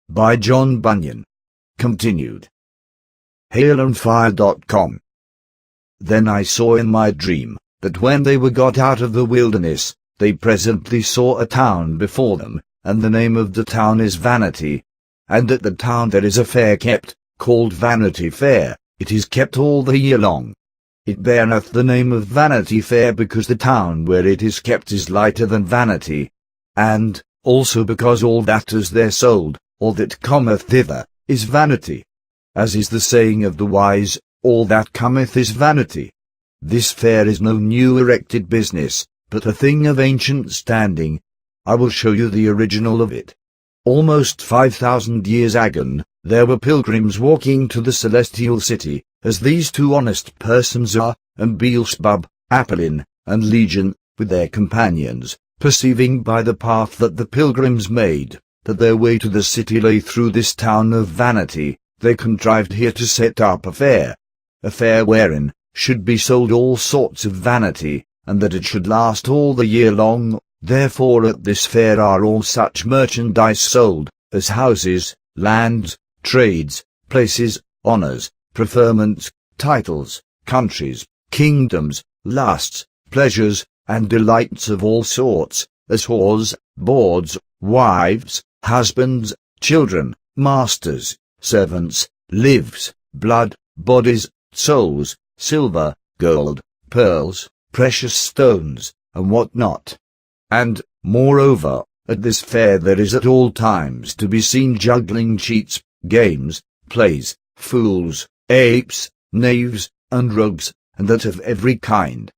by John Bunyan. Continued. HailOnFire.com. Then I saw in my dream, that when they were got out of the wilderness, they presently saw a town before them, and the name of the town is Vanity. And at the town there is a fair kept, called Vanity Fair. It is kept all the year long. It beareth the name of Vanity Fair because the town where it is kept is lighter than vanity, and also because all that is there sold, or that cometh thither, is vanity. As is the saying of the wise, all that cometh is vanity. This fair is no new erected business, but a thing of ancient standing. I will show you the original of it. Almost 5,000 years agone, there were pilgrims walking to the celestial city, as these two honest persons are, and Beelzebub, Apollyon, and Legion, with their companions, perceiving by the path that the pilgrims made, that their way to the city lay through this town of vanity, they contrived here to set up a fair wherein should be sold all sorts of vanity, and that it should last all the year long. Therefore at this fair are all such merchandise sold, as houses, lands, trades, places, honours, preferments, titles, countries, kingdoms, lusts, pleasures, and delights of all sorts, as whores, bawds, wives, husbands, children, masters, servants, lives, blood, bodies, souls, silver, gold, pearls, precious stones, and what not. And, moreover, at this fair there is at all times to be seen juggling cheats, games, plays, fools, apes, knaves, and rogues, and that of every kind.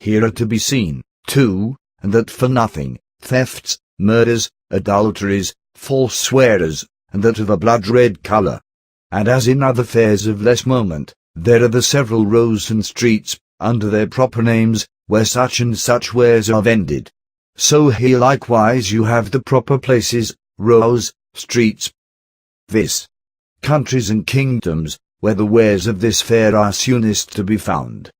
Here are to be seen, too, and that for nothing, thefts, murders, adulteries, false swearers, and that of a blood-red colour. And as in other fairs of less moment, there are the several rows and streets, under their proper names, where such and such wares are vended. So here likewise you have the proper places, rows, streets, viz. countries and kingdoms, where the wares of this fair are soonest to be found.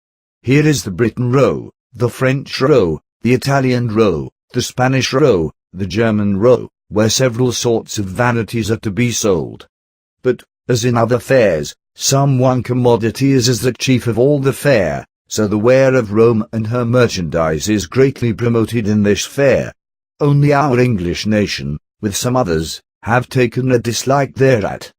Here is the Briton row, the French row, the Italian row, the Spanish row, the German row, where several sorts of vanities are to be sold. But, as in other fairs, some one commodity is as the chief of all the fair, so the ware of Rome and her merchandise is greatly promoted in this fair. Only our English nation, with some others, have taken a dislike thereat.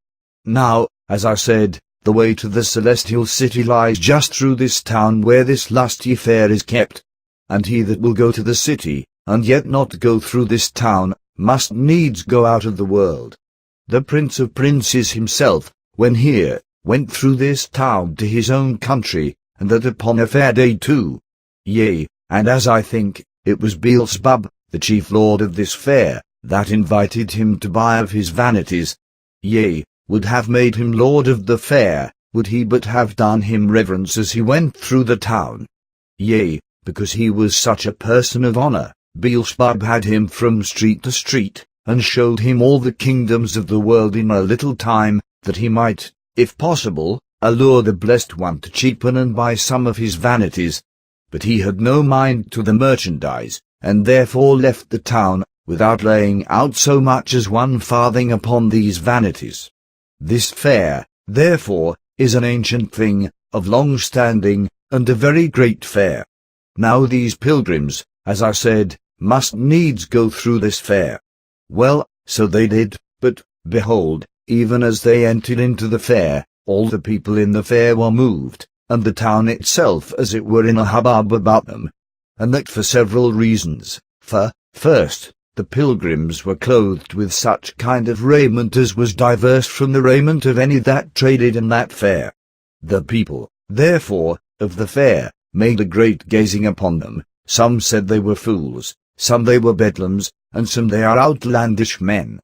Now, as I said, the way to the celestial city lies just through this town where this lusty fair is kept. And he that will go to the city, and yet not go through this town, must needs go out of the world. The Prince of Princes himself, when here, went through this town to his own country, and that upon a fair day too. Yea, and as I think, it was Beelzebub, the chief lord of this fair, that invited him to buy of his vanities. Yea, would have made him lord of the fair, would he but have done him reverence as he went through the town. Yea, because he was such a person of honour, Beelzebub had him from street to street, and showed him all the kingdoms of the world in a little time, that he might, if possible, allure the blessed one to cheapen and buy some of his vanities. But he had no mind to the merchandise, and therefore left the town, without laying out so much as one farthing upon these vanities. This fair, therefore, is an ancient thing, of long standing, and a very great fair. Now these pilgrims, as I said, must needs go through this fair. Well, so they did, but, behold, even as they entered into the fair, all the people in the fair were moved, and the town itself as it were in a hubbub about them. And that for several reasons. For, first, the pilgrims were clothed with such kind of raiment as was diverse from the raiment of any that traded in that fair. The people, therefore, of the fair, made a great gazing upon them. Some said they were fools, some they were bedlams, and some they are outlandish men.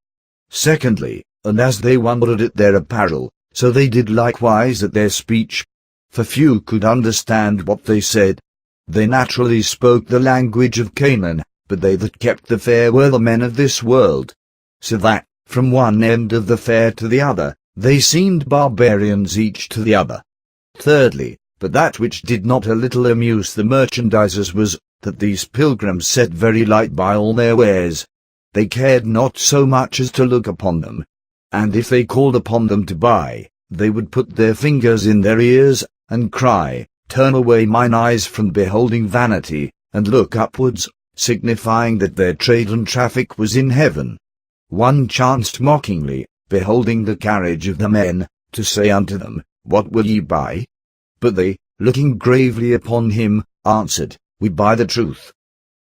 Secondly, and as they wondered at their apparel, so they did likewise at their speech. For few could understand what they said. They naturally spoke the language of Canaan, but they that kept the fair were the men of this world. So that, from one end of the fair to the other, they seemed barbarians each to the other. Thirdly, but that which did not a little amuse the merchandisers was, that these pilgrims set very light by all their wares. They cared not so much as to look upon them. and if they called upon them to buy, they would put their fingers in their ears, and cry, "Turn away mine eyes from beholding vanity, and look upwards," signifying that their trade and traffic was in heaven. One chanced mockingly, beholding the carriage of the men, to say unto them, "What will ye buy?" But they, looking gravely upon him, answered, "We buy the truth."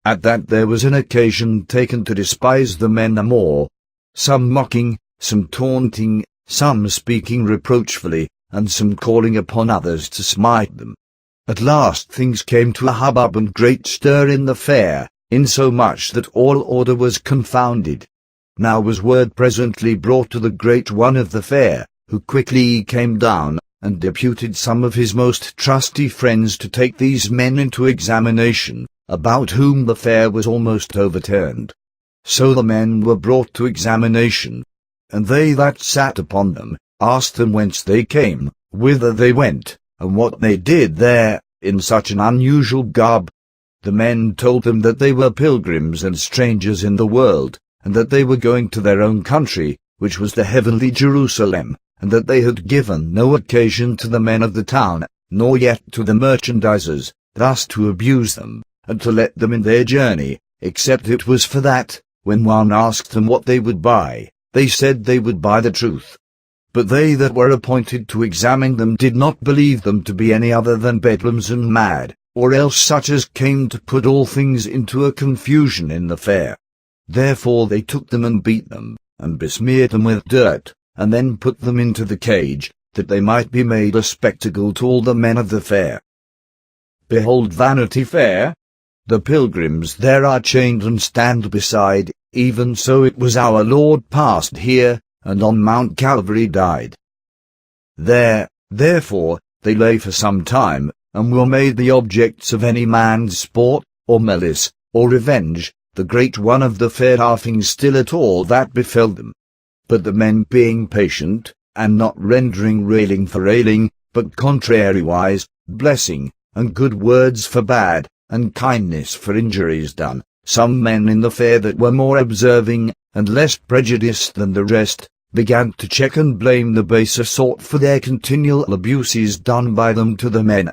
At that there was an occasion taken to despise the men the more, some mocking, some taunting, some speaking reproachfully, and some calling upon others to smite them. At last things came to a hubbub and great stir in the fair, insomuch that all order was confounded. Now was word presently brought to the great one of the fair, who quickly came down, and deputed some of his most trusty friends to take these men into examination, about whom the fair was almost overturned. So the men were brought to examination, and they that sat upon them asked them whence they came, whither they went, and what they did there, in such an unusual garb. The men told them that they were pilgrims and strangers in the world, and that they were going to their own country, which was the heavenly Jerusalem, and that they had given no occasion to the men of the town, nor yet to the merchandisers, thus to abuse them, and to let them in their journey, except it was for that, when one asked them what they would buy, they said they would buy the truth. But they that were appointed to examine them did not believe them to be any other than bedlams and mad, or else such as came to put all things into a confusion in the fair. Therefore they took them and beat them, and besmeared them with dirt, and then put them into the cage, that they might be made a spectacle to all the men of the fair. Behold Vanity Fair. The pilgrims there are chained and stand beside, even so it was our Lord passed here, and on Mount Calvary died. There, therefore, they lay for some time, and were made the objects of any man's sport, or malice, or revenge, the great one of the fair laughing still at all that befell them. But the men being patient, and not rendering railing for railing, but contrariwise, blessing, and good words for bad, and kindness for injuries done, some men in the fair that were more observing, and less prejudiced than the rest, began to check and blame the baser sort for their continual abuses done by them to the men.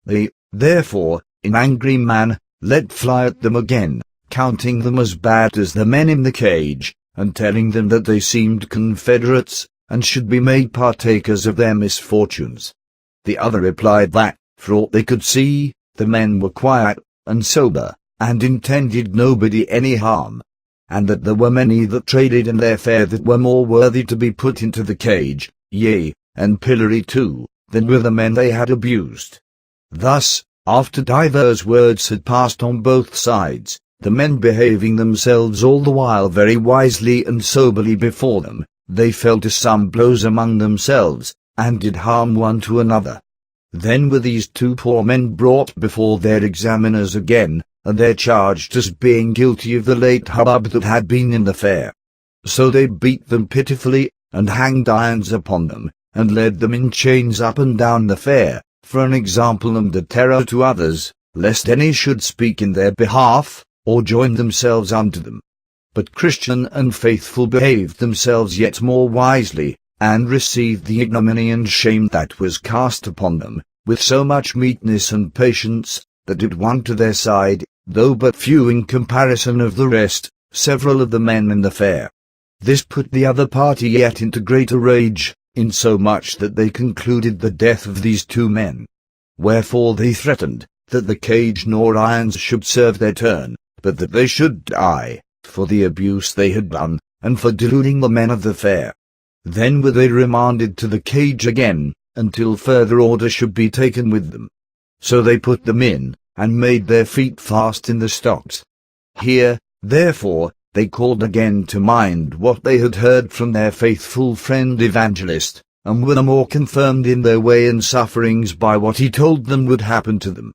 They, therefore, in angry man, let fly at them again, counting them as bad as the men in the cage, and telling them that they seemed confederates, and should be made partakers of their misfortunes. The other replied that, for aught they could see, the men were quiet and sober, and intended nobody any harm, and that there were many that traded in their fare that were more worthy to be put into the cage, yea, and pillory too, than were the men they had abused. Thus, after divers words had passed on both sides, the men behaving themselves all the while very wisely and soberly before them, they fell to some blows among themselves, and did harm one to another. Then were these two poor men brought before their examiners again, and they're charged as being guilty of the late hubbub that had been in the fair. So they beat them pitifully, and hanged irons upon them, and led them in chains up and down the fair, for an example and a terror to others, lest any should speak in their behalf, or join themselves unto them. But Christian and Faithful behaved themselves yet more wisely, and received the ignominy and shame that was cast upon them, with so much meekness and patience, that it won to their side, though but few in comparison of the rest, several of the men in the fair. This put the other party yet into greater rage, insomuch that they concluded the death of these two men. Wherefore they threatened, that the cage nor irons should serve their turn, but that they should die, for the abuse they had done, and for deluding the men of the fair. Then were they remanded to the cage again, until further order should be taken with them. So they put them in, and made their feet fast in the stocks. Here, therefore, they called again to mind what they had heard from their faithful friend Evangelist, and were the more confirmed in their way and sufferings by what he told them would happen to them.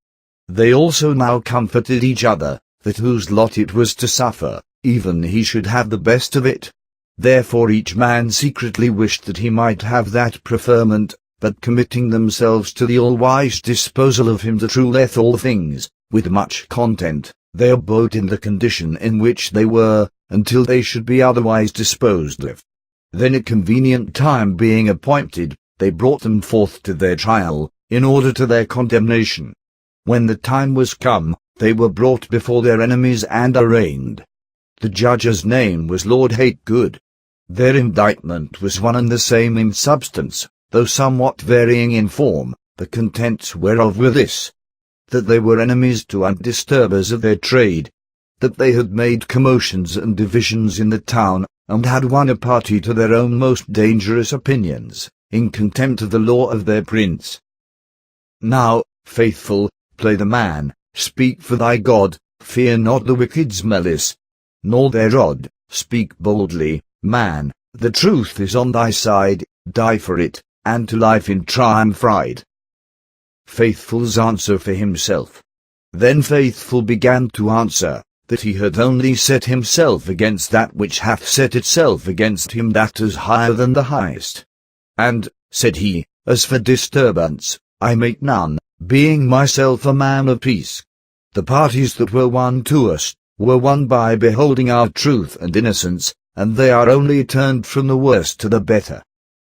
They also now comforted each other, that whose lot it was to suffer, even he should have the best of it. Therefore each man secretly wished that he might have that preferment, but committing themselves to the all-wise disposal of him that ruleth all things, with much content, they abode in the condition in which they were, until they should be otherwise disposed of. Then a convenient time being appointed, they brought them forth to their trial, in order to their condemnation. When the time was come, they were brought before their enemies and arraigned. The judge's name was Lord Hategood. Their indictment was one and the same in substance, though somewhat varying in form, the contents whereof were this: that they were enemies to and disturbers of their trade, that they had made commotions and divisions in the town, and had won a party to their own most dangerous opinions, in contempt of the law of their prince. Now, faithful, play the man, speak for thy God, fear not the wicked's malice, nor their rod, speak boldly, man, the truth is on thy side, die for it, and to life in triumph ride. Faithful's answer for himself. Then Faithful began to answer, that he had only set himself against that which hath set itself against him that is higher than the highest. And, said he, as for disturbance, I make none, being myself a man of peace. The parties that were won to us, were won by beholding our truth and innocence, and they are only turned from the worse to the better.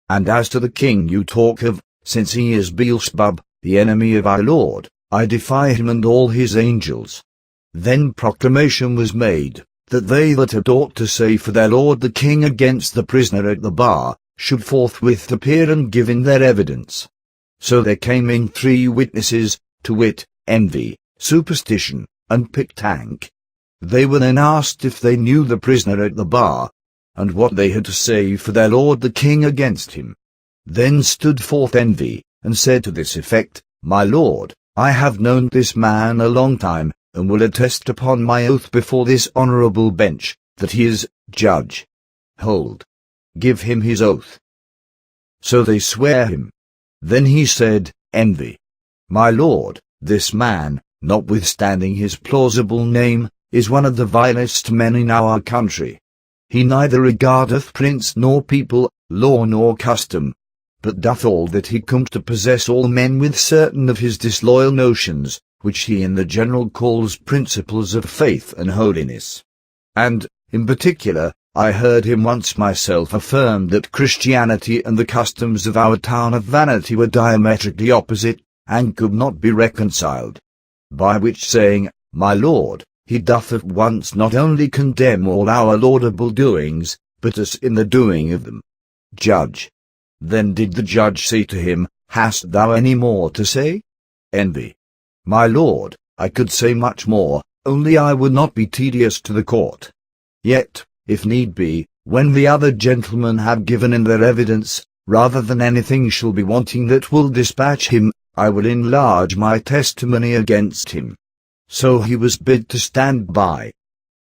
And as to the king you talk of, since he is Beelzebub, the enemy of our Lord, I defy him and all his angels. Then proclamation was made, that they that had aught to say for their lord the king against the prisoner at the bar, should forthwith appear and give in their evidence. So there came in 3 witnesses, to wit, Envy, Superstition, and Pictank. They were then asked if they knew the prisoner at the bar, and what they had to say for their lord the king against him. Then stood forth Envy, and said to this effect, My lord, I have known this man a long time, and will attest upon my oath before this honourable bench, that he is judge. Hold. Give him his oath. So they swear him. Then he said, Envy, My lord, this man, notwithstanding his plausible name, is one of the vilest men in our country. He neither regardeth prince nor people, law nor custom, but doth all that he comes to possess all men with certain of his disloyal notions, which he in the general calls principles of faith and holiness. And, in particular, I heard him once myself affirm that Christianity and the customs of our town of Vanity were diametrically opposite, and could not be reconciled. By which saying, My lord, he doth at once not only condemn all our laudable doings, but us in the doing of them. Judge. Then did the judge say to him, Hast thou any more to say? Envy. My lord, I could say much more, only I would not be tedious to the court. Yet, if need be, when the other gentlemen have given in their evidence, rather than anything shall be wanting that will dispatch him, I will enlarge my testimony against him. So he was bid to stand by.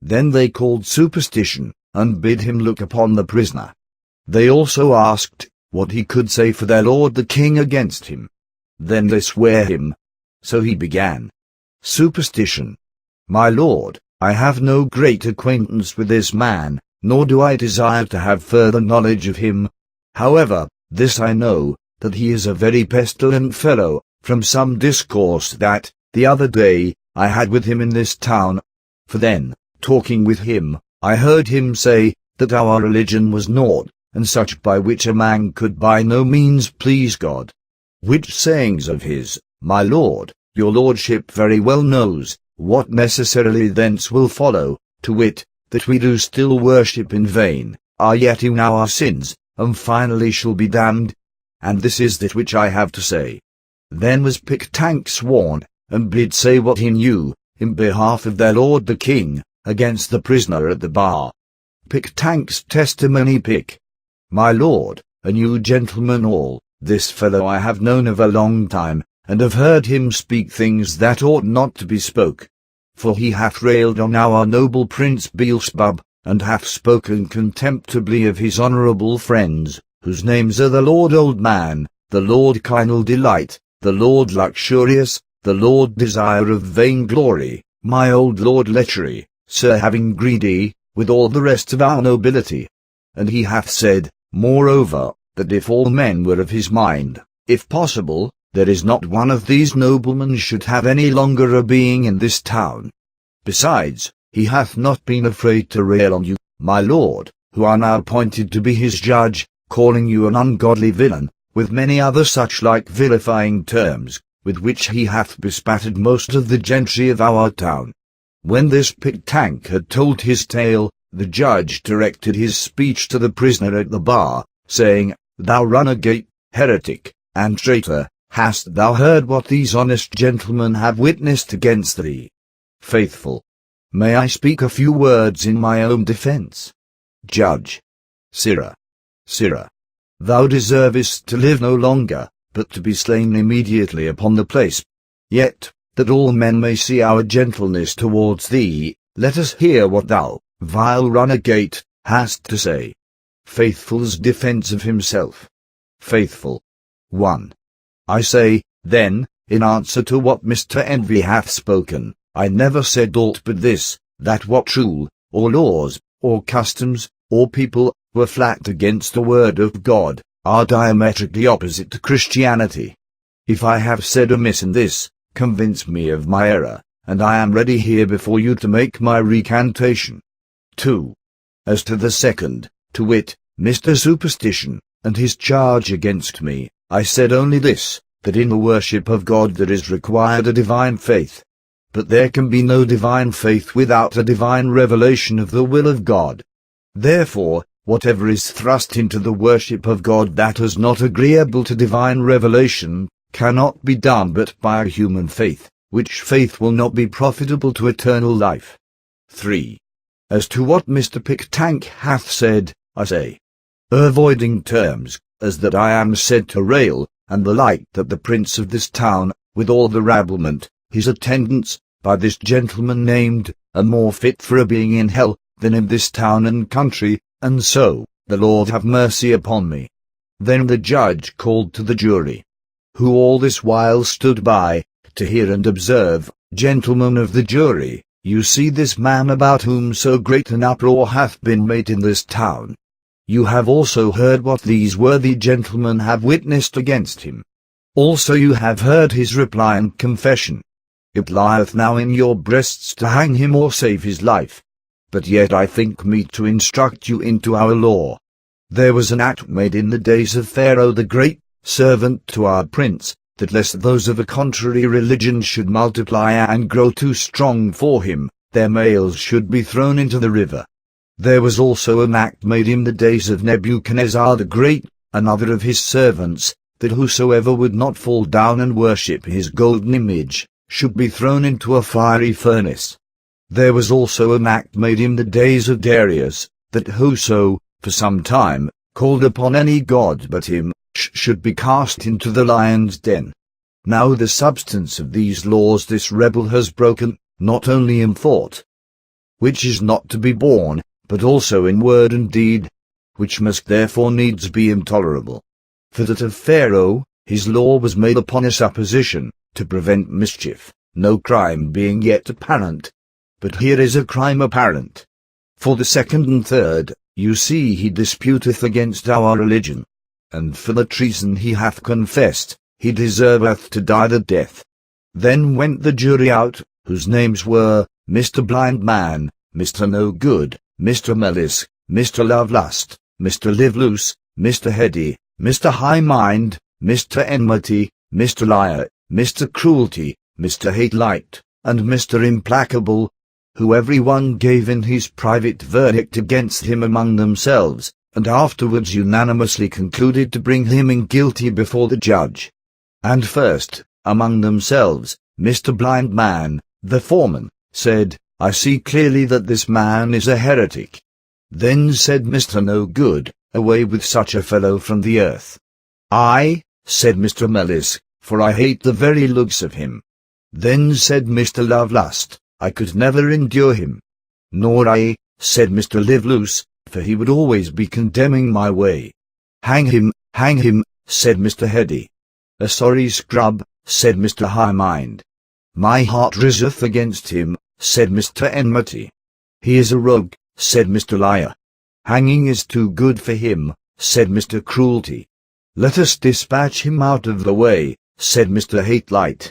Then they called Superstition, and bid him look upon the prisoner. They also asked, what he could say for their lord the king against him. Then they sware him. So he began. Superstition. My lord, I have no great acquaintance with this man, nor do I desire to have further knowledge of him. However, this I know, that he is a very pestilent fellow, from some discourse that, the other day, I had with him in this town. For then, talking with him, I heard him say, that our religion was naught, and such by which a man could by no means please God. Which sayings of his, my lord, your lordship very well knows, what necessarily thence will follow, to wit, that we do still worship in vain, are yet in our sins, and finally shall be damned. And this is that which I have to say. Then was Pictank sworn, and bid say what he knew, in behalf of their lord the king, against the prisoner at the bar. Pictank's testimony. My lord, and you gentlemen all, this fellow I have known of a long time, and have heard him speak things that ought not to be spoke. For he hath railed on our noble Prince Beelzebub, and hath spoken contemptibly of his honourable friends, whose names are the Lord Old Man, the Lord Kindle Delight, the Lord Luxurious, the Lord Desire of Vainglory, my old Lord Lechery, Sir Having Greedy, with all the rest of our nobility. And he hath said, moreover, that if all men were of his mind, if possible, there is not one of these noblemen should have any longer a being in this town. Besides, he hath not been afraid to rail on you, my lord, who are now appointed to be his judge, calling you an ungodly villain, with many other such like vilifying terms, with which he hath bespattered most of the gentry of our town. When this pictank had told his tale, the judge directed his speech to the prisoner at the bar, saying, Thou runagate, heretic, and traitor, hast thou heard what these honest gentlemen have witnessed against thee? Faithful. May I speak a few words in my own defense? Judge. Sirrah. Sirrah. Thou deservest to live no longer, but to be slain immediately upon the place. Yet, that all men may see our gentleness towards thee, let us hear what thou, vile runagate, hast to say. Faithful's defense of himself. Faithful. 1. I say, then, in answer to what Mr. Envy hath spoken, I never said aught but this, that what rule, or laws, or customs, or people, were flat against the word of God, are diametrically opposite to Christianity. If I have said amiss in this, convince me of my error, and I am ready here before you to make my recantation. 2. As to the second, to wit, Mr. Superstition, and his charge against me, I said only this, that in the worship of God there is required a divine faith. But there can be no divine faith without a divine revelation of the will of God. Therefore, whatever is thrust into the worship of God that is not agreeable to divine revelation, cannot be done but by a human faith, which faith will not be profitable to eternal life. 3. As to what Mr. Pictank hath said, I say, avoiding terms, as that I am said to rail, and the like that the prince of this town, with all the rabblement, his attendants, by this gentleman named, are more fit for a being in hell, than in this town and country, and so, the Lord have mercy upon me. Then the judge called to the jury, who all this while stood by, to hear and observe, Gentlemen of the jury, you see this man about whom so great an uproar hath been made in this town. You have also heard what these worthy gentlemen have witnessed against him. Also you have heard his reply and confession. It lieth now in your breasts to hang him or save his life. But yet I think meet to instruct you into our law. There was an act made in the days of Pharaoh the Great, servant to our prince, that lest those of a contrary religion should multiply and grow too strong for him, their males should be thrown into the river. There was also an act made in the days of Nebuchadnezzar the Great, another of his servants, that whosoever would not fall down and worship his golden image, should be thrown into a fiery furnace. There was also an act made in the days of Darius, that whoso, for some time, called upon any god but him, should be cast into the lion's den. Now the substance of these laws this rebel has broken, not only in thought, which is not to be borne, but also in word and deed, which must therefore needs be intolerable. For that of Pharaoh, his law was made upon a supposition, to prevent mischief, no crime being yet apparent. But here is a crime apparent. For the second and third, you see he disputeth against our religion. And for the treason he hath confessed, he deserveth to die the death. Then went the jury out, whose names were, Mr. Blind Man, Mr. No Good, Mr. Malice, Mr. Love Lust, Mr. Live Loose, Mr. Heady, Mr. High Mind, Mr. Enmity, Mr. Liar, Mr. Cruelty, Mr. Hate Light, and Mr. Implacable, who every one gave in his private verdict against him among themselves, and afterwards unanimously concluded to bring him in guilty before the judge. And first, among themselves, Mr. Blind Man, the foreman, said, I see clearly that this man is a heretic. Then said Mr. No Good, away with such a fellow from the earth. I, said Mr. Malice, for I hate the very looks of him. Then said Mr. Love Lust, I could never endure him. Nor I, said Mr. Live Loose, for he would always be condemning my way. Hang him, said Mr. Heady. A sorry scrub, said Mr. High Mind. My heart riseth against him, said Mr. Enmity. He is a rogue, said Mr. Liar. Hanging is too good for him, said Mr. Cruelty. Let us dispatch him out of the way, said Mr. Hate Light.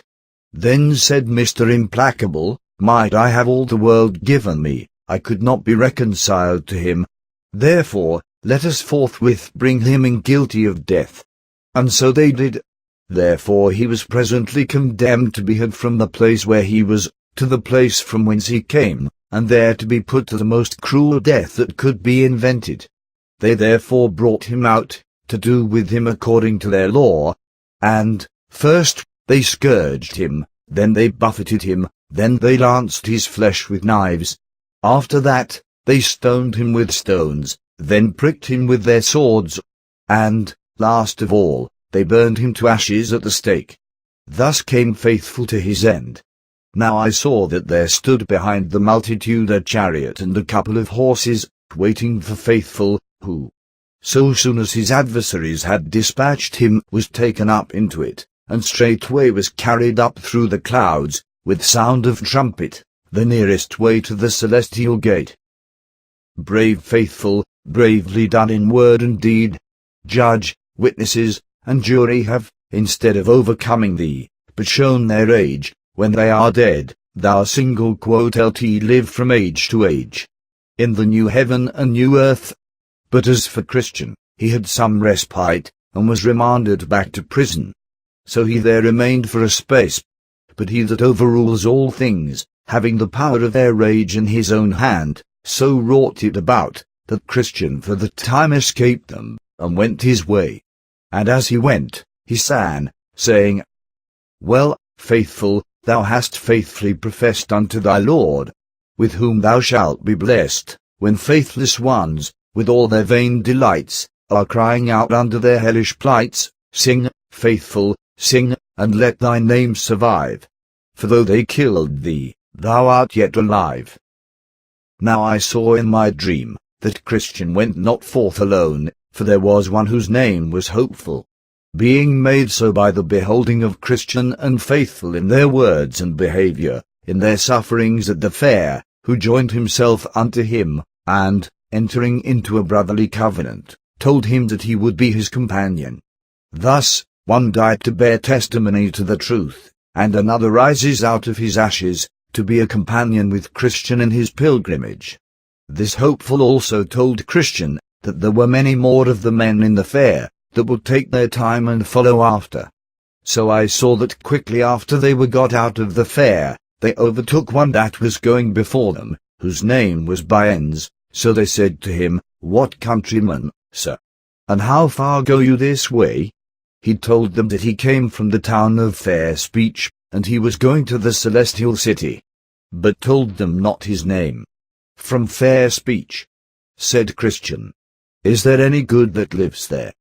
Then said Mr. Implacable, might I have all the world given me, I could not be reconciled to him. Therefore, let us forthwith bring him in guilty of death. And so they did. Therefore he was presently condemned to be had from the place where he was, to the place from whence he came, and there to be put to the most cruel death that could be invented. They therefore brought him out, to do with him according to their law, and, first, they scourged him, then they buffeted him, then they lanced his flesh with knives. After that, they stoned him with stones, then pricked him with their swords, and, last of all, they burned him to ashes at the stake. Thus came Faithful to his end. Now I saw that there stood behind the multitude a chariot and a couple of horses, waiting for Faithful, who, so soon as his adversaries had dispatched him, was taken up into it, and straightway was carried up through the clouds, with sound of trumpet, the nearest way to the celestial gate. Brave Faithful, bravely done in word and deed. Judge, witnesses, and jury have, instead of overcoming thee, but shown their age. When they are dead, thou lt live from age to age, in the new heaven and new earth. But as for Christian, he had some respite, and was remanded back to prison. So he there remained for a space. But he that overrules all things, having the power of their rage in his own hand, so wrought it about, that Christian for the time escaped them, and went his way. And as he went, he sang, saying, Well, Faithful, thou hast faithfully professed unto thy Lord, with whom thou shalt be blessed, when faithless ones, with all their vain delights, are crying out under their hellish plights. Sing, Faithful, sing, and let thy name survive. For though they killed thee, thou art yet alive. Now I saw in my dream, that Christian went not forth alone, for there was one whose name was Hopeful, being made so by the beholding of Christian and Faithful in their words and behaviour, in their sufferings at the fair, who joined himself unto him, and, entering into a brotherly covenant, told him that he would be his companion. Thus, one died to bear testimony to the truth, and another rises out of his ashes, to be a companion with Christian in his pilgrimage. This Hopeful also told Christian, that there were many more of the men in the fair, that would take their time and follow after. So I saw that quickly after they were got out of the fair, they overtook one that was going before them, whose name was Bunyan. So they said to him, What countryman, sir? And how far go you this way? He told them that he came from the town of Fair Speech, and he was going to the celestial city, but told them not his name. From Fair Speech, said Christian. Is there any good that lives there?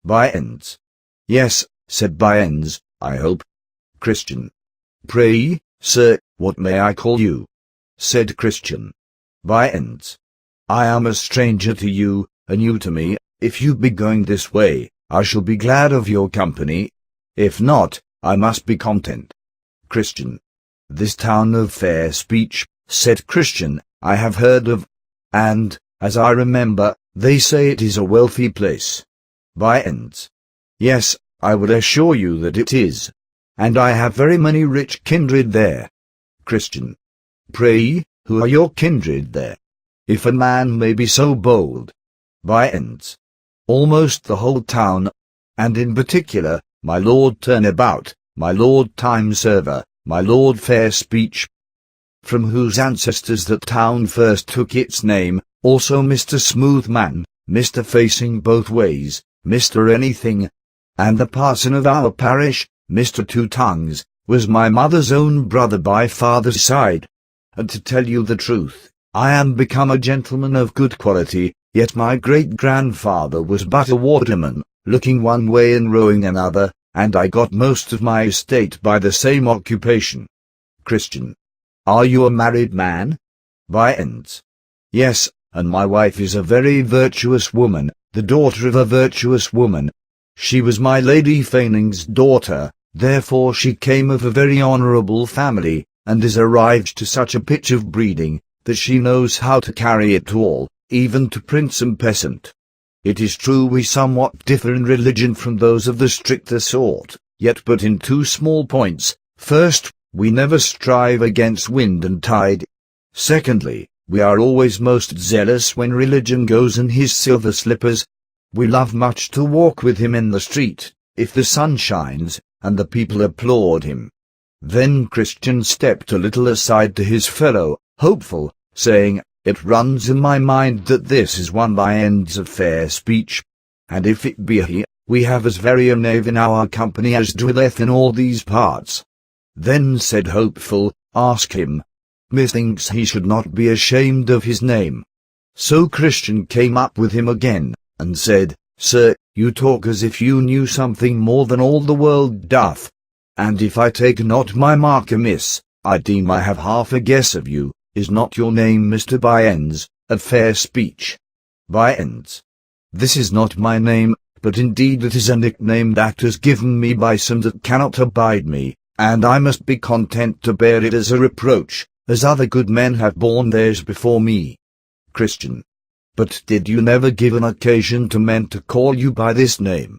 Bunyan. Yes, said Bunyan, I hope. Christian. Pray, sir, what may I call you? Said Christian. Bunyan. I am a stranger to you, and you to me. If you be going this way, I shall be glad of your company. If not, I must be content. Christian. This town of Fair Speech, said Christian, I have heard of, and, as I remember, they say it is a wealthy place. Bunyan. Yes, I will assure you that it is, and I have very many rich kindred there. Christian. Pray, who are your kindred there? If a man may be so bold. Bunyan. Almost the whole town, and in particular, my Lord Turnabout, my Lord Time Server, my Lord Fair Speech, from whose ancestors that town first took its name, also Mr. Smoothman, Mr. Facing Both Ways, Mr. Anything, and the parson of our parish, Mr. Two Tongues, was my mother's own brother by father's side. And to tell you the truth, I am become a gentleman of good quality, yet my great-grandfather was but a waterman, looking one way and rowing another, and I got most of my estate by the same occupation. Christian. Are you a married man? Bunyan. Yes, and my wife is a very virtuous woman, the daughter of a virtuous woman. She was my Lady Faning's daughter, therefore she came of a very honourable family, and is arrived to such a pitch of breeding, that she knows how to carry it all, even to prince and peasant. It is true we somewhat differ in religion from those of the stricter sort, yet but in two small points. First, we never strive against wind and tide. Secondly, We are always most zealous when religion goes in his silver slippers. We love much to walk with him in the street, if the sun shines, and the people applaud him. Then Christian stepped a little aside to his fellow, hopeful, saying, It runs in my mind that this is one by ends of fair speech. And if it be he, we have as very a knave in our company as dwelleth in all these parts. Then said Hopeful, Ask him. Methinks he should not be ashamed of his name. So Christian came up with him again, and said, Sir, you talk as if you knew something more than all the world doth. And if I take not my mark amiss, I deem I have half a guess of you. Is not your name Mr. Byends, at fair speech? Byends. This is not my name, but indeed it is a nickname that is given me by some that cannot abide me, and I must be content to bear it as a reproach, as other good men have borne theirs before me. Christian. But did you never give an occasion to men to call you by this name?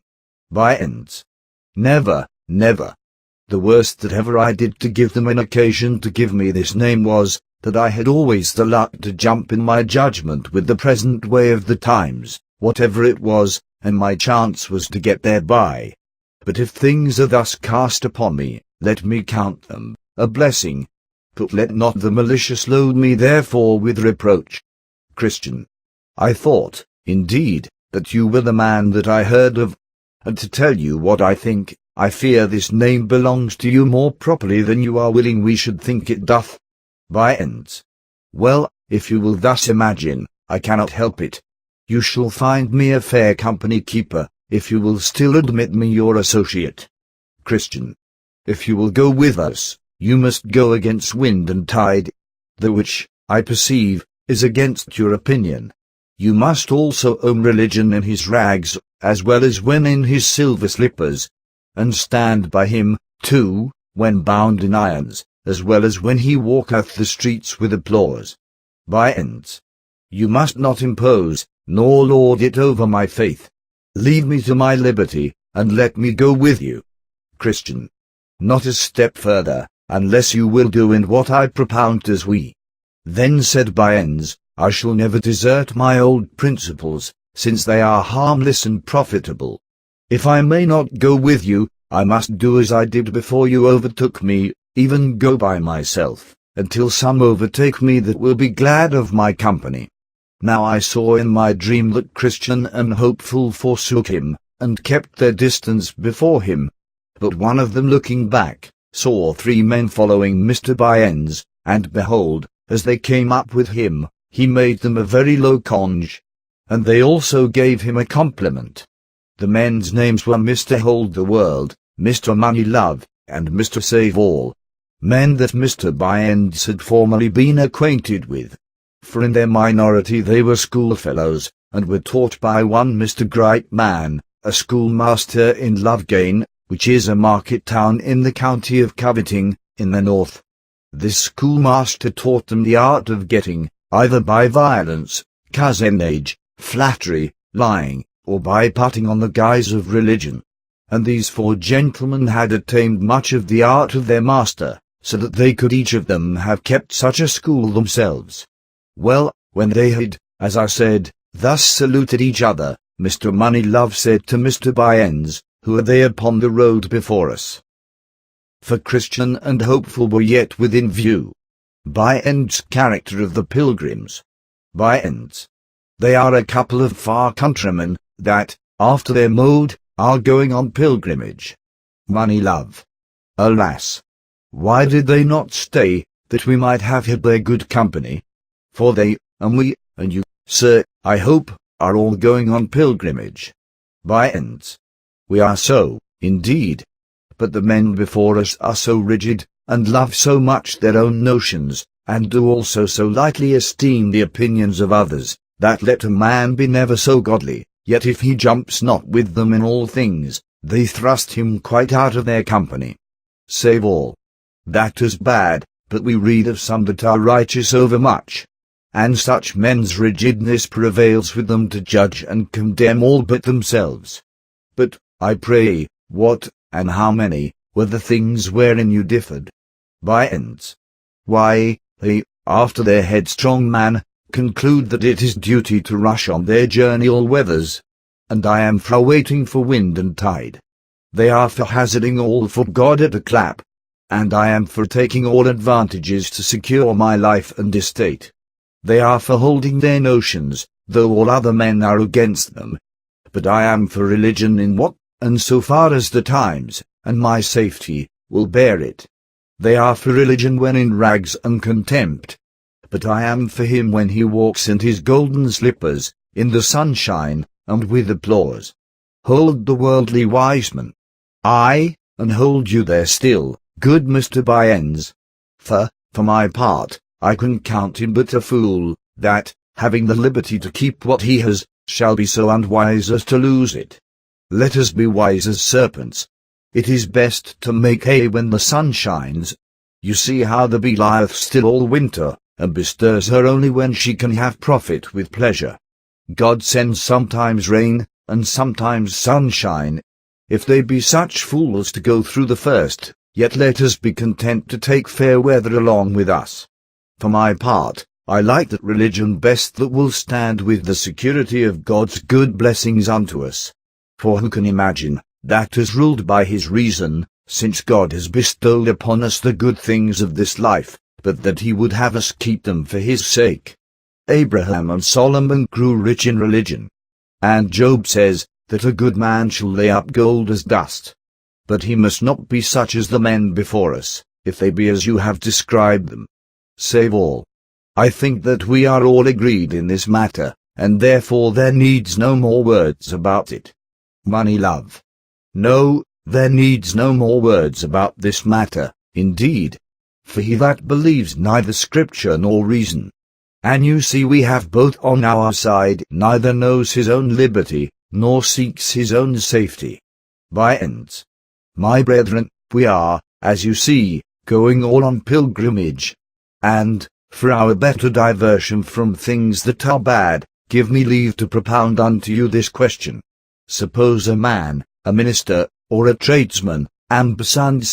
Byends. Never, never. The worst that ever I did to give them an occasion to give me this name was, that I had always the luck to jump in my judgment with the present way of the times, whatever it was, and my chance was to get thereby. But if things are thus cast upon me, let me count them a blessing. But let not the malicious load me therefore with reproach. Christian. I thought, indeed, that you were the man that I heard of. And to tell you what I think, I fear this name belongs to you more properly than you are willing we should think it doth. Byends. Well, if you will thus imagine, I cannot help it. You shall find me a fair company keeper, if you will still admit me your associate. Christian. If you will go with us, you must go against wind and tide, the which, I perceive, is against your opinion. You must also own religion in his rags, as well as when in his silver slippers, and stand by him, too, when bound in irons, as well as when he walketh the streets with applause. Byends. You must not impose, nor lord it over my faith. Leave me to my liberty, and let me go with you. Christian. Not a step further, unless you will do in what I propound as we. Then said Byends, I shall never desert my old principles, since they are harmless and profitable. If I may not go with you, I must do as I did before you overtook me, even go by myself, until some overtake me that will be glad of my company. Now I saw in my dream that Christian and Hopeful forsook him, and kept their distance before him. But one of them looking back, saw 3 men following Mr. Byends, and behold, as they came up with him, he made them a very low conge. And they also gave him a compliment. The men's names were Mr. Hold the World, Mr. Money Love, and Mr. Save All. Men that Mr. Byends had formerly been acquainted with. For in their minority they were schoolfellows, and were taught by one Mr. Greatman, a schoolmaster in Lovegain, which is a market town in the county of Coveting, in the north. This schoolmaster taught them the art of getting, either by violence, cousinage, flattery, lying, or by putting on the guise of religion. And these 4 gentlemen had attained much of the art of their master, so that they could each of them have kept such a school themselves. Well, when they had, as I said, thus saluted each other, Mr. Moneylove said to Mr. Byends, Who are they upon the road before us? For Christian and Hopeful were yet within view. Byends' character of the Pilgrims. Byends. They are a couple of far countrymen, that, after their mode, are going on pilgrimage. Moneylove. Alas! Why did they not stay, that we might have had their good company? For they, and we, and you, sir, I hope, are all going on pilgrimage. Byends. We are so, indeed. But the men before us are so rigid, and love so much their own notions, and do also so lightly esteem the opinions of others, that let a man be never so godly, yet if he jumps not with them in all things, they thrust him quite out of their company. Save all. That is bad, but we read of some that are righteous overmuch. And such men's rigidness prevails with them to judge and condemn all but themselves. But, I pray, what, and how many, were the things wherein you differed? Byends. Why, they, after their headstrong man, conclude that it is duty to rush on their journey all weathers. And I am for waiting for wind and tide. They are for hazarding all for God at a clap. And I am for taking all advantages to secure my life and estate. They are for holding their notions, though all other men are against them. But I am for religion in what, and so far as the times, and my safety, will bear it. They are for religion when in rags and contempt. But I am for him when he walks in his golden slippers, in the sunshine, and with applause. Hold the worldly wise man. Aye, and hold you there still, good Mr. Byens. For my part, I can count him but a fool, that, having the liberty to keep what he has, shall be so unwise as to lose it. Let us be wise as serpents. It is best to make hay when the sun shines. You see how the bee lieth still all winter, and bestirs her only when she can have profit with pleasure. God sends sometimes rain, and sometimes sunshine. If they be such fools to go through the first, yet let us be content to take fair weather along with us. For my part, I like that religion best that will stand with the security of God's good blessings unto us. For who can imagine that is ruled by his reason, since God has bestowed upon us the good things of this life, but that he would have us keep them for his sake? Abraham and Solomon grew rich in religion. And Job says that a good man shall lay up gold as dust. But he must not be such as the men before us, if they be as you have described them. Save all. I think that we are all agreed in this matter, and therefore there needs no more words about it. Money love. No, there needs no more words about this matter, indeed. For he that believes neither scripture nor reason. And you see we have both on our side, neither knows his own liberty, nor seeks his own safety. Byens. My brethren, we are, as you see, going all on pilgrimage. And, for our better diversion from things that are bad, give me leave to propound unto you this question. Suppose a man, a minister, or a tradesman, ampersand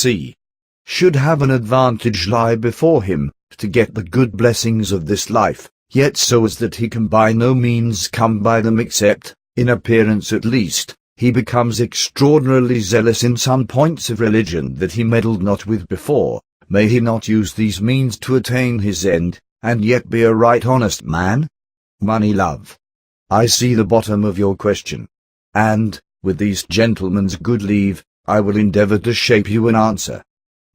should have an advantage lie before him, to get the good blessings of this life, yet so as that he can by no means come by them except, in appearance at least, he becomes extraordinarily zealous in some points of religion that he meddled not with before. May he not use these means to attain his end, and yet be a right honest man? Money love. I see the bottom of your question. And, with these gentlemen's good leave, I will endeavour to shape you an answer.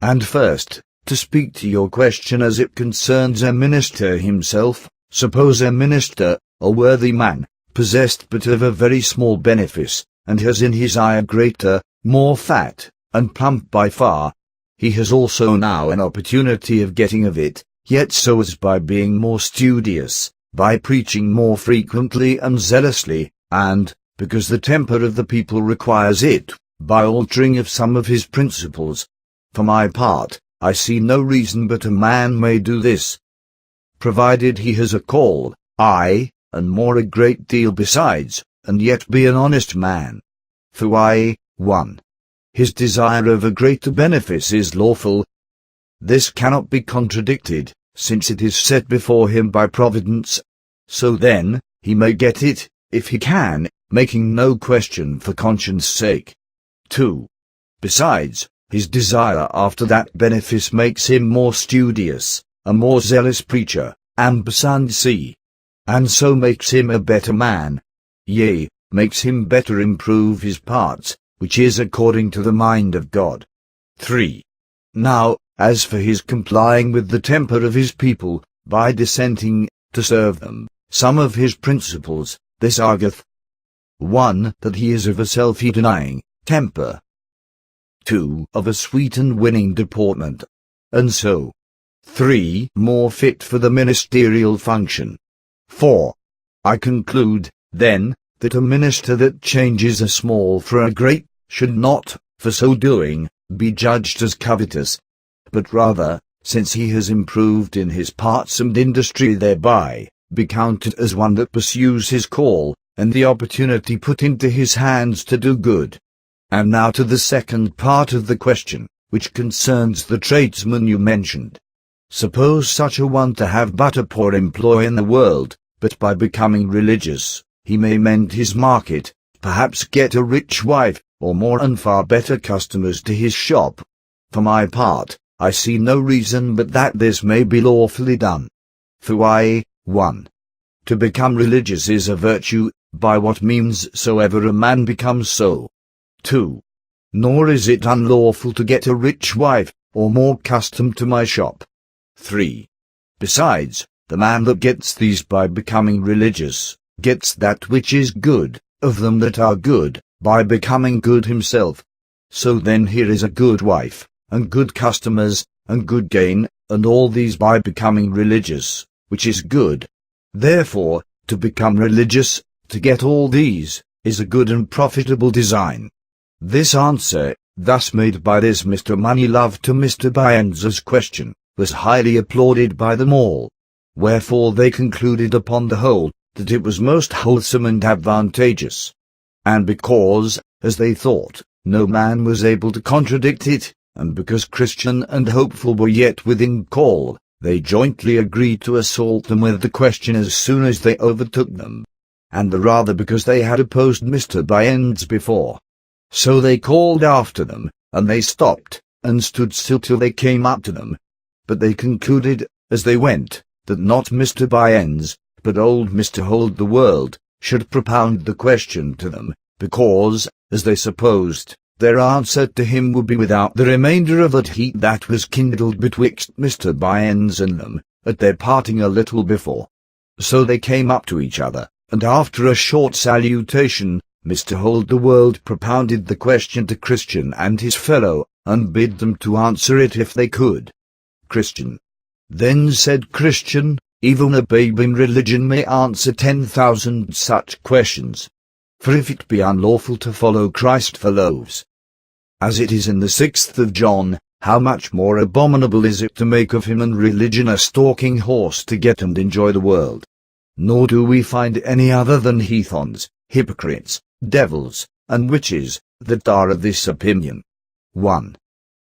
And first, to speak to your question as it concerns a minister himself, suppose a minister, a worthy man, possessed but of a very small benefice, and has in his eye a greater, more fat, and plump by far. He has also now an opportunity of getting of it, yet so as by being more studious, by preaching more frequently and zealously, and, because the temper of the people requires it, by altering of some of his principles. For my part, I see no reason but a man may do this, provided he has a call, aye, and more a great deal besides, and yet be an honest man. For 1. His desire of a greater benefice is lawful. This cannot be contradicted, since it is set before him by providence. So then, he may get it, if he can, making no question for conscience' sake. 2. Besides, his desire after that benefice makes him more studious, a more zealous preacher, ampersand and so makes him a better man. Yea, makes him better improve his parts, which is according to the mind of God. 3. Now, as for his complying with the temper of his people, by dissenting, to serve them, some of his principles, this argueth 1. That he is of a self-denying temper, 2. Of a sweet and winning deportment, and so 3. More fit for the ministerial function. 4. I conclude, then, that a minister that changes a small for a great, should not, for so doing, be judged as covetous, but rather, since he has improved in his parts and industry thereby, be counted as one that pursues his call, and the opportunity put into his hands to do good. And now to the second part of the question, which concerns the tradesman you mentioned. Suppose such a one to have but a poor employ in the world, but by becoming religious, he may mend his market, perhaps get a rich wife, or more and far better customers to his shop. For my part, I see no reason but that this may be lawfully done. For why, 1. To become religious is a virtue, by what means soever a man becomes so. 2. Nor is it unlawful to get a rich wife, or more custom to my shop. 3. Besides, the man that gets these by becoming religious, gets that which is good, of them that are good, by becoming good himself. So then here is a good wife, and good customers, and good gain, and all these by becoming religious, which is good. Therefore, to become religious, to get all these, is a good and profitable design. This answer, thus made by this Mr. Moneylove to Mr. Bunyan's question, was highly applauded by them all. Wherefore they concluded upon the whole, that it was most wholesome and advantageous. And because, as they thought, no man was able to contradict it, and because Christian and Hopeful were yet within call, they jointly agreed to assault them with the question as soon as they overtook them. And the rather because they had opposed Mr. Bunyan's before. So they called after them, and they stopped, and stood still till they came up to them. But they concluded, as they went, that not Mr. Bunyan's, but old Mr. Hold the World, should propound the question to them, because, as they supposed, their answer to him would be without the remainder of that heat that was kindled betwixt Mr. Bunyan's and them, at their parting a little before. So they came up to each other, and after a short salutation, Mr. Hold the World propounded the question to Christian and his fellow, and bid them to answer it if they could. Christian. Then said Christian, even a babe in religion may answer 10,000 such questions. For if it be unlawful to follow Christ for loaves, as it is in the 6th of John, how much more abominable is it to make of him and religion a stalking horse to get and enjoy the world? Nor do we find any other than heathens, hypocrites, devils, and witches, that are of this opinion. 1.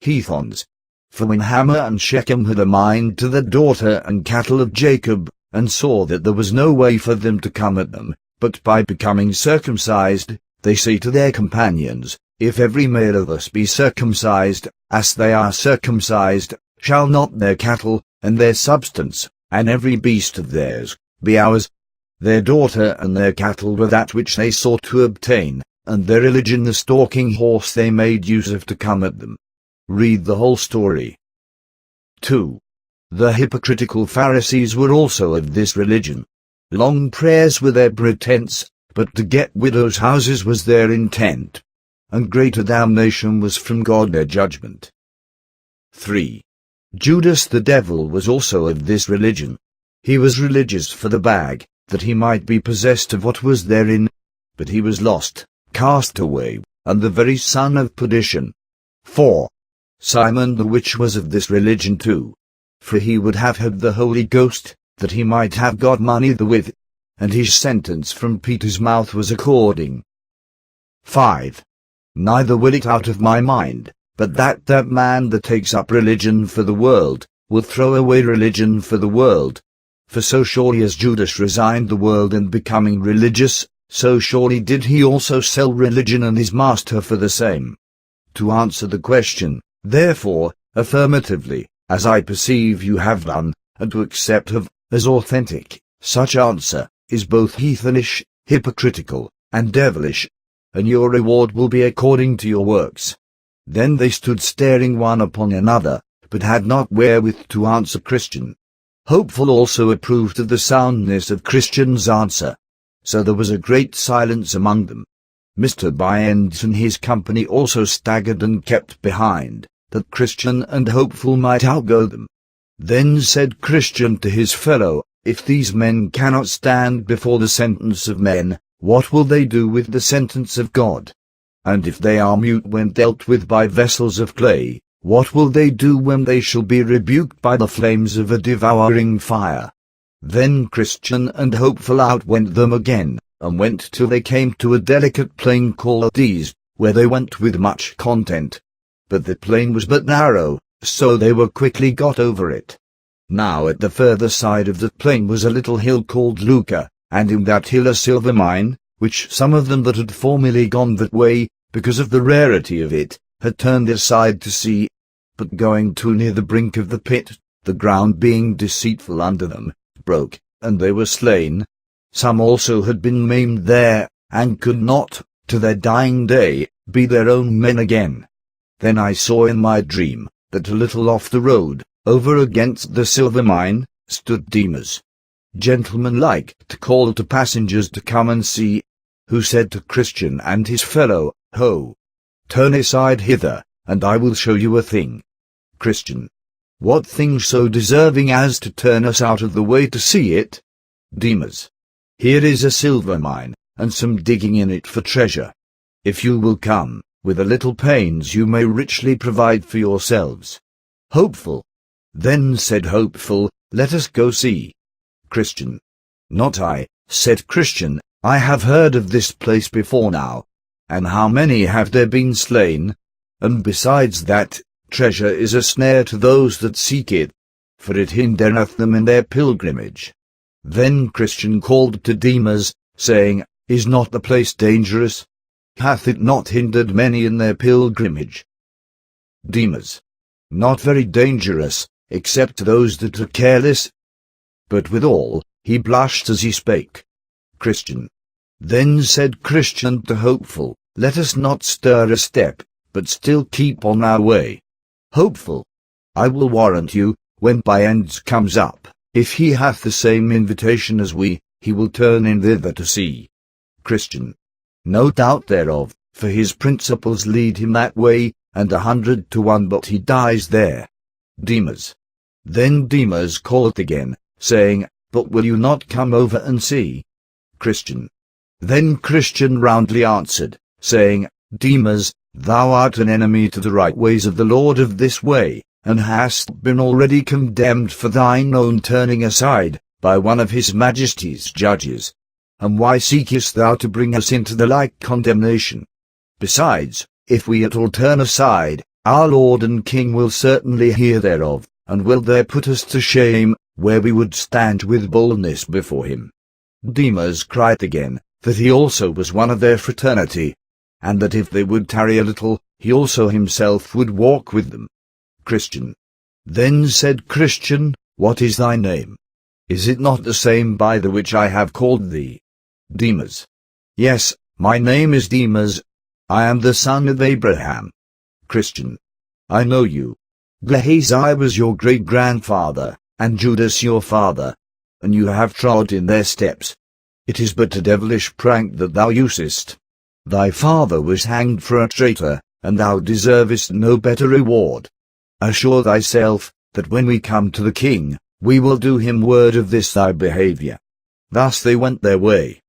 Heathens. For when Hamor and Shechem had a mind to the daughter and cattle of Jacob, and saw that there was no way for them to come at them, but by becoming circumcised, they say to their companions, if every male of us be circumcised, as they are circumcised, shall not their cattle, and their substance, and every beast of theirs, be ours? Their daughter and their cattle were that which they sought to obtain, and their religion the stalking horse they made use of to come at them. Read the whole story. 2. The hypocritical Pharisees were also of this religion. Long prayers were their pretense, but to get widows' houses was their intent, and greater damnation was from God their judgment. 3. Judas the devil was also of this religion. He was religious for the bag, that he might be possessed of what was therein, but he was lost, cast away, and the very son of perdition. 4. Simon the which was of this religion too, for he would have had the Holy Ghost, that he might have got money therewith, and his sentence from Peter's mouth was according. 5. Neither will it out of my mind, but that man that takes up religion for the world, will throw away religion for the world. For so surely as Judas resigned the world and becoming religious, so surely did he also sell religion and his master for the same. To answer the question, therefore, affirmatively, as I perceive you have done, and to accept of, as authentic, such answer, is both heathenish, hypocritical, and devilish, and your reward will be according to your works. Then they stood staring one upon another, but had not wherewith to answer Christian. Hopeful also approved of the soundness of Christian's answer. So there was a great silence among them. Mr. Bunyan and his company also staggered and kept behind, that Christian and Hopeful might outgo them. Then said Christian to his fellow, if these men cannot stand before the sentence of men, what will they do with the sentence of God? And if they are mute when dealt with by vessels of clay, what will they do when they shall be rebuked by the flames of a devouring fire? Then Christian and Hopeful outwent them again, and went till they came to a delicate plain called These, where they went with much content. But the plain was but narrow, so they were quickly got over it. Now at the further side of the plain was a little hill called Luca, and in that hill a silver mine, which some of them that had formerly gone that way, because of the rarity of it, had turned aside to see. But going too near the brink of the pit, the ground being deceitful under them, broke, and they were slain. Some also had been maimed there, and could not, to their dying day, be their own men again. Then I saw in my dream, that a little off the road, over against the silver mine, stood Demas, gentleman-like, to call to passengers to come and see, who said to Christian and his fellow, Ho! Turn aside hither, and I will show you a thing. Christian. What thing so deserving as to turn us out of the way to see it? Demas. Here is a silver mine, and some digging in it for treasure. If you will come, with a little pains you may richly provide for yourselves. Hopeful. Then said Hopeful, let us go see. Christian. Not I, said Christian, I have heard of this place before now. And how many have there been slain? And besides that, treasure is a snare to those that seek it, for it hindereth them in their pilgrimage. Then Christian called to Demas, saying, Is not the place dangerous? Hath it not hindered many in their pilgrimage? Demas. Not very dangerous, except to those that are careless. But withal, he blushed as he spake. Christian. Then said Christian to Hopeful, Let us not stir a step, but still keep on our way. Hopeful. I will warrant you, when Bunyan comes up, if he hath the same invitation as we, he will turn in thither to see. Christian. No doubt thereof, for his principles lead him that way, and 100 to 1 but he dies there. Demas. Then Demas called again, saying, But will you not come over and see? Christian. Then Christian roundly answered, saying, Demas, thou art an enemy to the right ways of the Lord of this way, and hast been already condemned for thine own turning aside, by one of his Majesty's judges. And why seekest thou to bring us into the like condemnation? Besides, if we at all turn aside, our Lord and King will certainly hear thereof, and will there put us to shame, where we would stand with boldness before him. Demas cried again, that he also was one of their fraternity, and that if they would tarry a little, he also himself would walk with them. Christian. Then said Christian, What is thy name? Is it not the same by the which I have called thee? Demas. Yes, my name is Demas. I am the son of Abraham. Christian. I know you. Gehazi was your great-grandfather, and Judas your father, and you have trod in their steps. It is but a devilish prank that thou usest. Thy father was hanged for a traitor, and thou deservest no better reward. Assure thyself, that when we come to the king, we will do him word of this thy behaviour. Thus they went their way.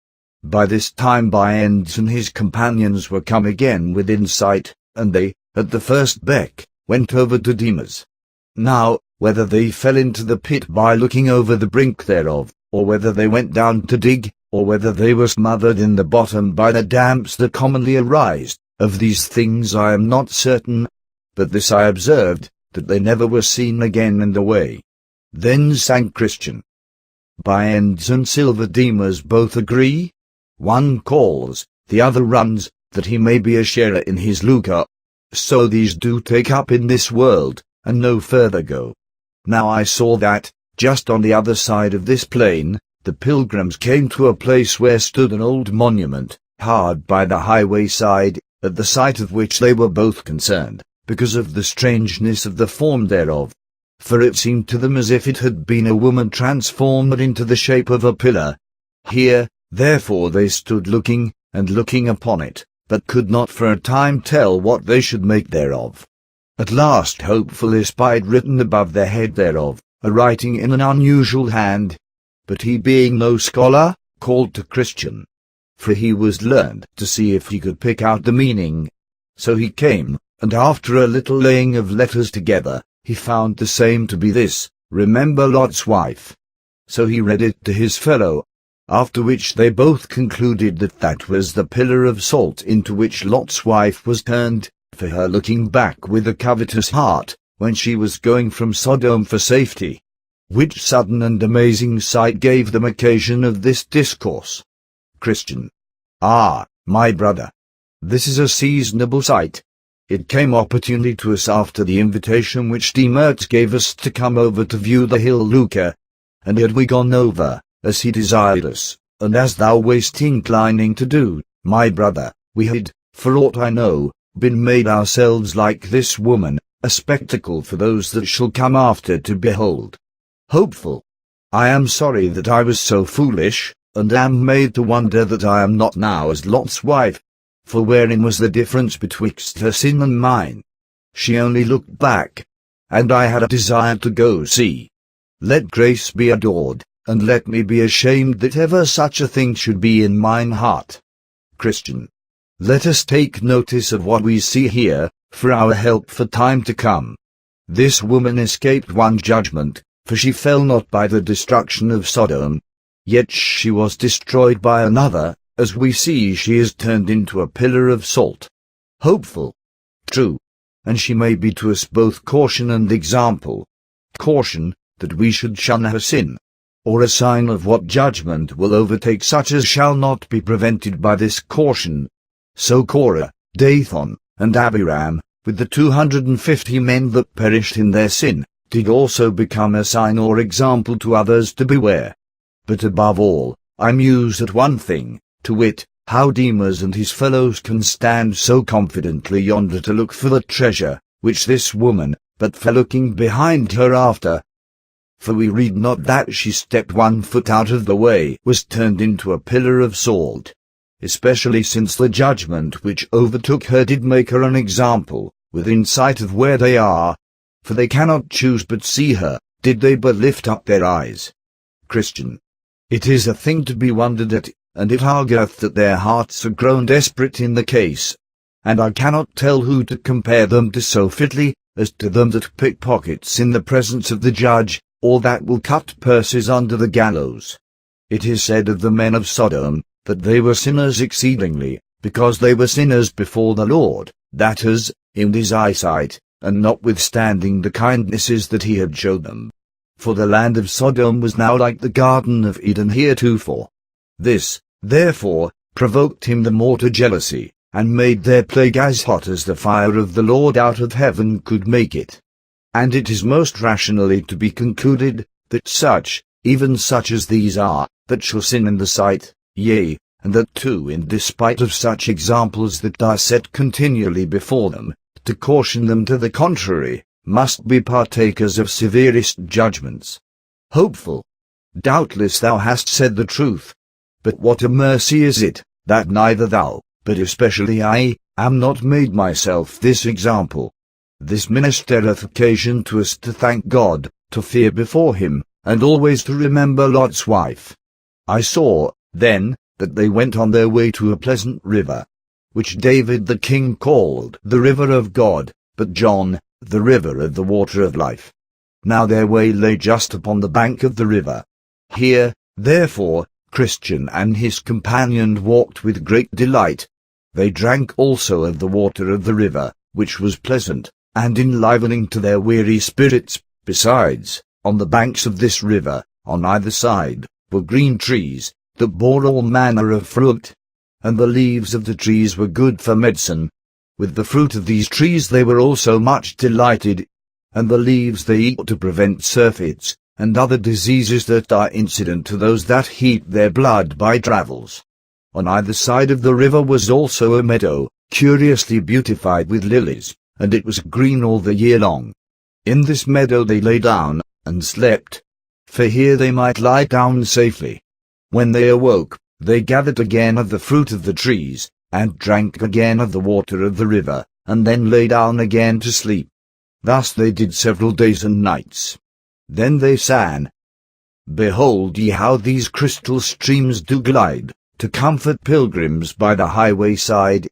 By this time Bunyan and his companions were come again within sight, and they, at the first beck, went over to Demas. Now, whether they fell into the pit by looking over the brink thereof, or whether they went down to dig, or whether they were smothered in the bottom by the damps that commonly arise, of these things I am not certain, but this I observed, that they never were seen again in the way. Then sang Christian. Bunyan and Silver Demas both agree. One calls, the other runs, that he may be a sharer in his lucre. So these do take up in this world, and no further go. Now I saw that, just on the other side of this plain, the pilgrims came to a place where stood an old monument, hard by the highway side, at the sight of which they were both concerned, because of the strangeness of the form thereof. For it seemed to them as if it had been a woman transformed into the shape of a pillar. Here, therefore they stood looking, and looking upon it, but could not for a time tell what they should make thereof. At last Hopeful espied written above the head thereof, a writing in an unusual hand. But he being no scholar, called to Christian. For he was learned, to see if he could pick out the meaning. So he came, and after a little laying of letters together, he found the same to be this, Remember Lot's wife. So he read it to his fellow, after which they both concluded that that was the pillar of salt into which Lot's wife was turned, for her looking back with a covetous heart, when she was going from Sodom for safety. Which sudden and amazing sight gave them occasion of this discourse? Christian. Ah, my brother, this is a seasonable sight. It came opportunely to us after the invitation which Embarks gave us to come over to view the hill Luca, and had we gone over, as he desired us, and as thou wast inclining to do, my brother, we had, for aught I know, been made ourselves like this woman, a spectacle for those that shall come after to behold. Hopeful. I am sorry that I was so foolish, and am made to wonder that I am not now as Lot's wife. For wherein was the difference betwixt her sin and mine? She only looked back, and I had a desire to go see. Let grace be adored, and let me be ashamed that ever such a thing should be in mine heart. Christian. Let us take notice of what we see here, for our help for time to come. This woman escaped one judgment, for she fell not by the destruction of Sodom. Yet she was destroyed by another. As we see, she is turned into a pillar of salt. Hopeful. True. And she may be to us both caution and example. Caution, that we should shun her sin, or a sign of what judgment will overtake such as shall not be prevented by this caution. So Korah, Dathan, and Abiram, with the 250 men that perished in their sin, did also become a sign or example to others to beware. But above all, I muse at one thing, to wit, how Demas and his fellows can stand so confidently yonder to look for the treasure, which this woman, but for looking behind her after. For we read not that she stepped 1 foot out of the way, was turned into a pillar of salt. Especially since the judgment which overtook her did make her an example, within sight of where they are. For they cannot choose but see her, did they but lift up their eyes. Christian. It is a thing to be wondered at, and it argueth that their hearts are grown desperate in the case, and I cannot tell who to compare them to so fitly, as to them that pick pockets in the presence of the judge, or that will cut purses under the gallows. It is said of the men of Sodom, that they were sinners exceedingly, because they were sinners before the Lord, that is, in his eyesight, and notwithstanding the kindnesses that he had showed them. For the land of Sodom was now like the Garden of Eden heretofore. This, therefore, provoked him the more to jealousy, and made their plague as hot as the fire of the Lord out of heaven could make it. And it is most rationally to be concluded, that such, even such as these are, that shall sin in the sight, yea, and that too in despite of such examples that are set continually before them, to caution them to the contrary, must be partakers of severest judgments. Hopeful. Doubtless thou hast said the truth. But what a mercy is it, that neither thou, but especially I, am not made myself this example. This ministereth occasion to us to thank God, to fear before him, and always to remember Lot's wife. I saw, then, that they went on their way to a pleasant river, which David the king called the river of God, but John, the river of the water of life. Now their way lay just upon the bank of the river. Here, therefore, Christian and his companion walked with great delight. They drank also of the water of the river, which was pleasant, and enlivening to their weary spirits. Besides, on the banks of this river, on either side, were green trees, that bore all manner of fruit, and the leaves of the trees were good for medicine. With the fruit of these trees they were also much delighted, and the leaves they eat to prevent surfeits, and other diseases that are incident to those that heat their blood by travels. On either side of the river was also a meadow, curiously beautified with lilies, and it was green all the year long. In this meadow they lay down, and slept, for here they might lie down safely. When they awoke, they gathered again of the fruit of the trees, and drank again of the water of the river, and then lay down again to sleep. Thus they did several days and nights. Then they sang, Behold ye how these crystal streams do glide, to comfort pilgrims by the highway side.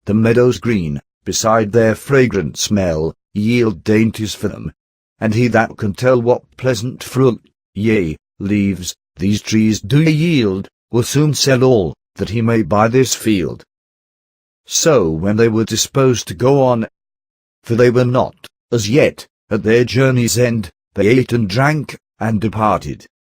The meadows green, beside their fragrant smell, yield dainties for them. And he that can tell what pleasant fruit, yea, leaves, these trees do yield, will soon sell all, that he may buy this field. So when they were disposed to go on, for they were not, as yet, at their journey's end, they ate and drank, and departed.